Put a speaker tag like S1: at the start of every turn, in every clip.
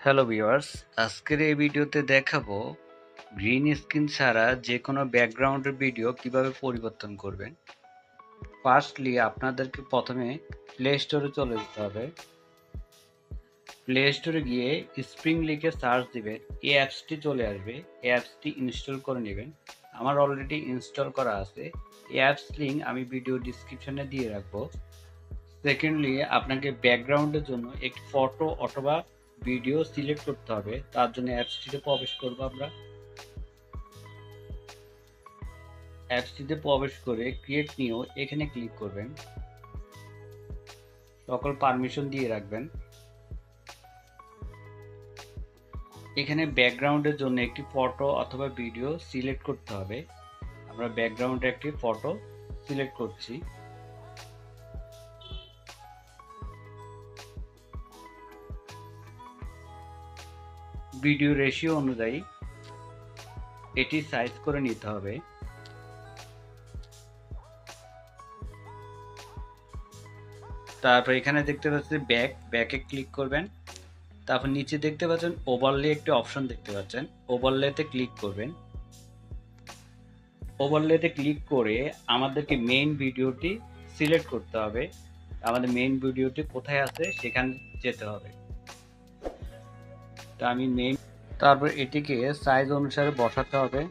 S1: Hello viewers, আজকের এই ভিডিওতে দেখাবো গ্রিন স্ক্রিন ছাড়া যে কোনো ব্যাকগ্রাউন্ডের ভিডিও কিভাবে পরিবর্তন করবেন। ফার্স্টলি আপনাদেরকে প্রথমে প্লে স্টোরে চলে যেতে হবে। প্লে স্টোরে গিয়ে স্প্রিং লিখে সার্চ দিবেন, এই অ্যাপসটি চলে আসবে। এই অ্যাপসটি ইনস্টল করে নেবেন। আমার অলরেডি ইনস্টল করা আছে। এই অ্যাপস লিঙ্ক আমি ভিডিও ডিসক্রিপশনে দিয়ে রাখবো। সেকেন্ডলি আপনাকে ব্যাকগ্রাউন্ডের জন্য একটি ফটো অথবা ভিডিও সিলেক্ট করতে হবে। তার জন্য অ্যাপসটিতে প্রবেশ করব। আমরা অ্যাপসটিতে প্রবেশ করে ক্রিয়েট নিউ এখানে ক্লিক করবেন। সকল পারমিশন দিয়ে রাখবেন। এখানে ব্যাকগ্রাউন্ডের জন্য একটি ফটো অথবা ভিডিও সিলেক্ট করতে হবে। আমরা ব্যাকগ্রাউন্ডে একটি ফটো সিলেক্ট করছি। ভিডিও রেশিও অনুযায়ী এটি সাইজ করে নিতে হবে। তারপর এখানে দেখতে পাচ্ছেন ব্যাকে ক্লিক করবেন। তারপর নিচে দেখতে পাচ্ছেন ওভারলে একটি অপশন দেখতে পাচ্ছেন, ওভারলেতে ক্লিক করবেন। ওভারলেতে ক্লিক করে আমাদেরকে মেইন ভিডিওটি সিলেক্ট করতে হবে। আমাদের মেইন ভিডিওটি কোথায় আছে সেখানে যেতে হবে। তো আমি তারপর এটিকে সাইজ অনুসারে বসাতে হবে।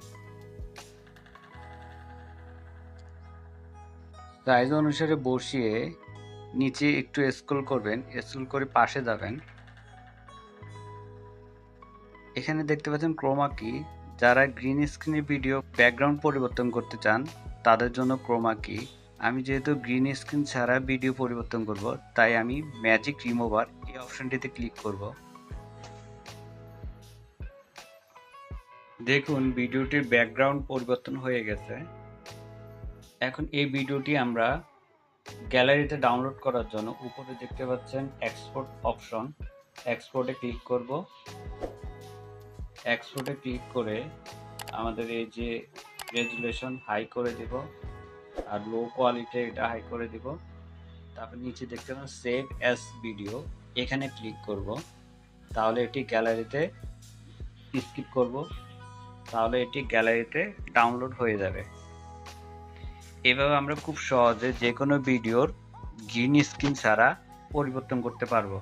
S1: সাইজ অনুসারে বসিয়ে নিচে একটু স্ক্রল করবেন, স্ক্রল করে পাশে যাবেন। এখানে দেখতে পাচ্ছেন ক্রোমা কি। যারা গ্রিন স্ক্রিনে ভিডিও ব্যাকগ্রাউন্ড পরিবর্তন করতে চান তাদের জন্য ক্রোমা কি। আমি যেহেতু গ্রিন স্ক্রিন ছাড়া ভিডিও পরিবর্তন করব, তাই আমি ম্যাজিক রিমুভার এই অপশনটিতে ক্লিক করব। দেখুন ভিডিওটির ব্যাকগ্রাউন্ড পরিবর্তন হয়ে গেছে। এখন এই ভিডিওটি আমরা গ্যালারিতে ডাউনলোড করার জন্য উপরে দেখতে পাচ্ছেন এক্সপোর্ট অপশন, এক্সপোর্টে ক্লিক করব। এক্সপোর্টে ক্লিক করে আমাদের এই যে রেজুলেশন হাই করে দেব, আর লো কোয়ালিটি এটা হাই করে দেব। তারপর নিচে দেখতে পাবেন সেভ অ্যাজ ভিডিও, এখানে ক্লিক করব। তাহলে এটি গ্যালারিতে স্কিপ করব, তাহলে এটি গ্যালারিতে ডাউনলোড হয়ে যাবে। এভাবে আমরা খুব সহজে যে কোনো ভিডিওর গ্রিন স্ক্রিন ছাড়া পরিবর্তন করতে পারবো।